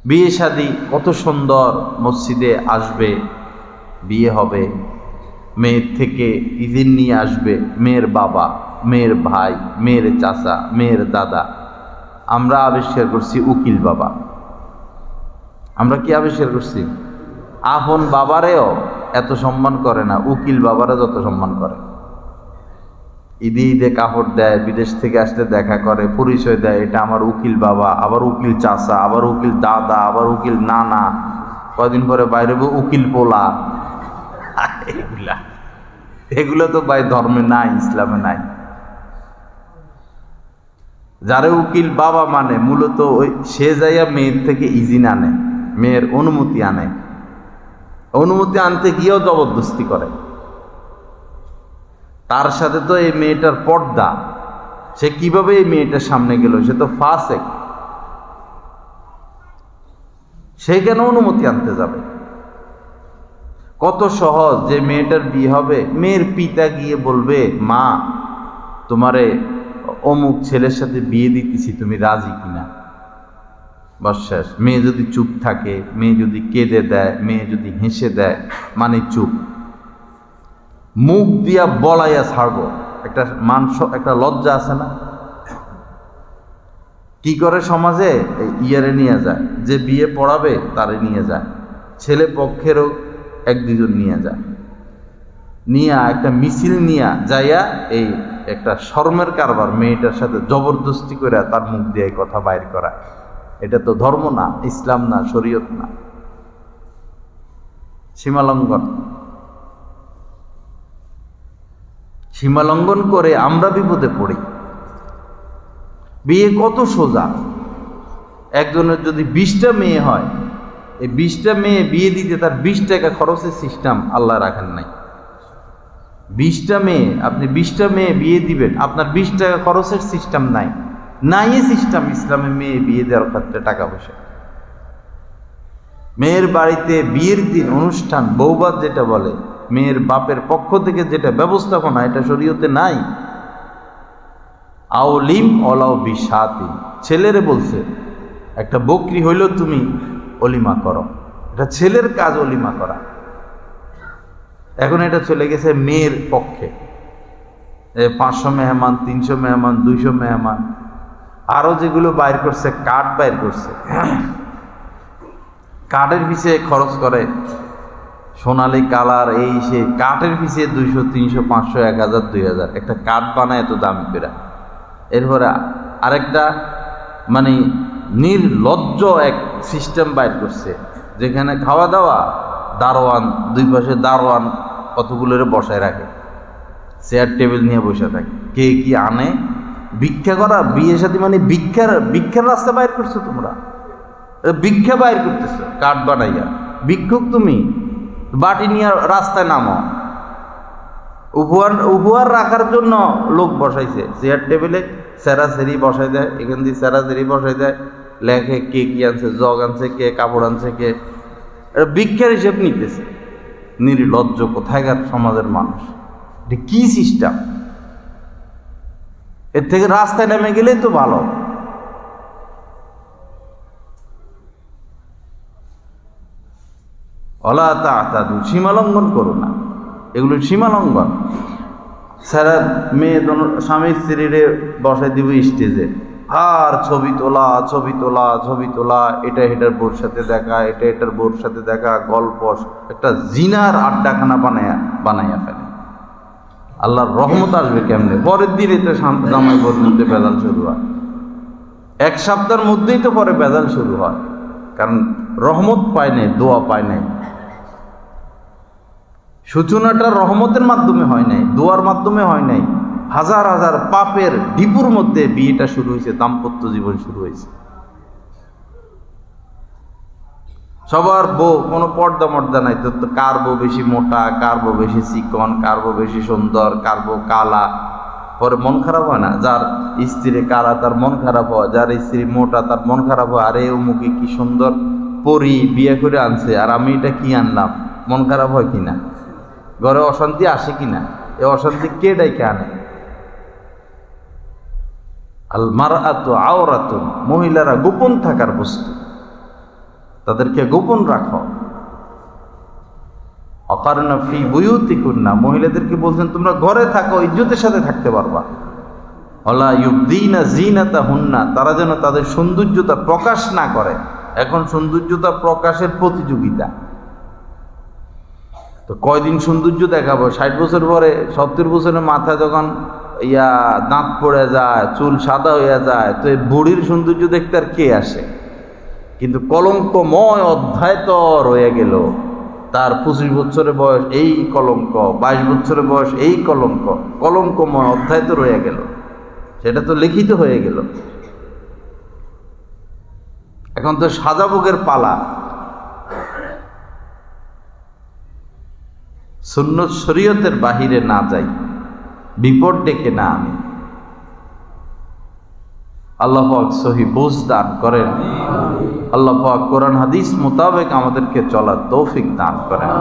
বিয়ে শাদী কত সুন্দর, মসজিদে আসবে, বিয়ে হবে, মেয়ের থেকে ইজিন নিয়ে আসবে মেয়ের বাবা, মেয়ের ভাই, মেয়ের চাচা, মেয়ের দাদা। আমরা আবিষ্কার করছি উকিল বাবা। আমরা কি আবিষ্কার করছি? আপন বাবারেও এত সম্মান করে না, উকিল বাবারা যত সম্মান করে। ঈদে ঈদে কাপড় দেয়, বিদেশ থেকে আসলে দেখা করে, পরিচয় দেয়, এটা আমার উকিল বাবা, আবার উকিল চাচা, আবার উকিল দাদা, আবার উকিল নানা, কয়দিন পরে বাইরে উকিল পোলা। এগুলো তো ভাই ধর্মে নাই, ইসলামে নাই। যারা উকিল বাবা মানে মূলত ওই সে যাইয়া মেয়ের থেকে ইজিন আনে, মেয়ের অনুমতি আনে, অনুমতি আনতে গিয়েও জবরদস্তি করে। তার সাথে তো এই মেয়েটার পর্দা, সে কিভাবে এই মেয়েটার সামনে গেল? সে তো ফাসেক, সে কেন অনুমতি আনতে যাবে? কত সহজ যে মেয়েটার বিয়ে হবে, মেয়ের পিতা গিয়ে বলবে, মা তোমারে অমুক ছেলের সাথে বিয়ে দিতেছি, তুমি রাজি কিনা? বস শেষ। মেয়ে যদি চুপ থাকে, মেয়ে যদি কেঁদে দেয়, মেয়ে যদি হেসে দেয়, মানে চুপ। মুখ দিয়া বলাইয়া ছাড়বো, একটা একটা লজ্জা আছে না? কি করে সমাজে? ইয়ারে নিয়ে যায়, যে বিয়ে পড়াবে তারে নিয়ে যায়, ছেলে পক্ষেরও এক দুজন নিয়ে যায়, নিয়া একটা মিছিল নিয়া যাইয়া এই একটা শরমের কারবার, মেয়েটার সাথে জবরদস্তি করে তার মুখ দিয়ে কথা বাইর করা। এটা তো ধর্ম না, ইসলাম না, শরীয়ত না, সীমালঙ্ঘন। সীমালঙ্ঘন করে আমরা বিপদে পড়ি। বিয়ে কত সোজা। একজনের যদি 20টা মেয়ে হয়, এই 20টা মেয়ে বিয়ে দিতে তার 20 টাকা খরচের সিস্টেম আল্লাহ রাখেন নাই। 20টা মেয়ে, আপনি 20টা মেয়ে বিয়ে দিবেন, আপনার 20 টাকা খরচের সিস্টেম নাই, নাই সিস্টেম ইসলামে মেয়ে বিয়ে দেওয়ার ক্ষেত্রে টাকা পয়সা। মেয়ের বাড়িতে বিয়ের দিন অনুষ্ঠান, বৌভাত যেটা বলে, মেয়ের বাপের পক্ষ থেকে যেটা ব্যবস্থাপনা, এটা শরীয়তে নাই। আউলিম ওলাও বিশাতিন, ছেলেরে বলছে একটা বকরি হইল তুমি অলিমা করো, এটা ছেলের কাজ অলিমা করা। এখন এটা চলে গেছে মেয়ের পক্ষে, 500 মেহমান, 300 মেহমান, 200 মেহমান, আরো যেগুলো বাইর করছে, কার্ড বাইর করছে, কার্ডের পিছিয়ে খরচ করে, সোনালি কালার, এই সে কার্ডের পিছিয়ে 200, 300, 500, 1000, 2000 একটা কার্ড বানায় এত দামি করে। এরপরে আরেকটা মানে নির্লজ্জ এক সিস্টেম বাইর করছে, যেখানে খাওয়া দাওয়া, দারোয়ান, দুই পাশে দারোয়ান কতগুলোরে বসায় রাখে, চেয়ার টেবিল নিয়ে বসে থাকে, কে কি আনে, ভিক্ষা করা। বিয়ে সাথে মানে ভিক্ষার রাস্তা বাইর করছো তোমরা, ভিক্ষা বাইর করতেছো কার্ড বানাইয়া। ভিক্ষুক তুমি, বাটি নিয়ে রাস্তায় নামো। উপহার রাখার জন্য লোক বসাইছে, চেয়ার টেবিলে সেরাসেরি বসাই দেয়, এখান দিয়ে সেরাসেরি বসাই দেয়, লেখে কে কি আনছে, জগ আনছে কে, কাপড় আনছে কে, এটা ভিক্ষার হিসেব নিতেছে। নির্লজ্জ কোথায়কার সমাজের মানুষ, এটা কি সিস্টেম? এর থেকে রাস্তায় নেমে গেলেই তো ভালো। ওয়ালা তা'তাদু, সীমালঙ্ঘন করো না, এগুলো সীমালঙ্ঘন। সারা মেয়ে স্বামী স্ত্রীরে বসাই দিব স্টেজে, আর ছবি তোলা, ছবি তোলা, ছবি তোলা, এটা এটার বোর সাথে দেখা, এটা এটার বোর সাথে দেখা, গল্প, একটা জিনার আড্ডাখানা বানাইয়া ফেলে। আল্লাহর রহমত আসবে কেমনে? পরের দিন এটা জামাই বোর মধ্যে ভেজাল শুরু হয়, 1 সপ্তাহের মধ্যেই তো পরে ভেজাল শুরু হয়, কারণ রহমত পায় নাই, দোয়া পায় নাই। সূচনাটা রহমতের মাধ্যমে হয় নাই, দোয়ার মাধ্যমে হয় নাই। হাজার হাজার পাপের ডিপুর মধ্যে বিয়েটা শুরু হয়েছে, দাম্পত্য জীবন শুরু হয়েছে। সবার বউ কোনো পর্দা মর্দা নাই, তো কার বউ বেশি মোটা, কার বউ বেশি চিকন, কার বউ বেশি সুন্দর, কার বউ কালা। পরে মন খারাপ হয় না? যার স্ত্রী কালা তার মন খারাপ হয়, যার স্ত্রী মোটা তার মন খারাপ হয়, আরে অমুকে কি সুন্দর পরি বিয়ে করে আনছে, আর আমি এটা কি আনলাম, মন খারাপ হয় কিনা? ঘরে অশান্তি আসে কিনা? এ অশান্তি কে ডাইকে আনে? আল মারআতু আওরাতুন, মহিলারা গোপন থাকার বস্তু। তাদেরকে গোপন রাখো। অকারনা ফি বুয়ুতিকুন্না, মহিলাদেরকে বলছেন তোমরা ঘরে থাকো, ইজ্জতের সাথে থাকতে পারবা। ওয়ালা ইউবদিনা জিনাতাহুন্না, তারা যেন তাদের সৌন্দর্যতা প্রকাশ না করে। এখন সৌন্দর্যতা প্রকাশের প্রতিযোগিতা, তো কয়দিন সৌন্দর্য দেখাবো? 60 বছর পরে, 70 বছরের মাথায় যখন দাঁত পড়ে যায়, চুল সাদা হয়ে যায়, তো এই বুড়ির সৌন্দর্য দেখতে আর কে আসে? কিন্তু কলঙ্কময় অধ্যায় তো রয়ে গেল। তার 25 বছরের বয়স এই কলঙ্ক, 22 বছরের বয়স এই কলঙ্ক, কলঙ্কময় অধ্যায় তো রয়ে গেল, সেটা তো লিখিত হয়ে গেল। এখন তো সাজাভোগের পালা। সুন্নত শরীয়তের বাহিরে না যাই, বিপদ ডেকে না আনি। আল্লাহ পাক সহি বুঝ দান করেন। আল্লাহ পাক কোরআন হাদিস মোতাবেক আমাদেরকে চলার তৌফিক দান করেন।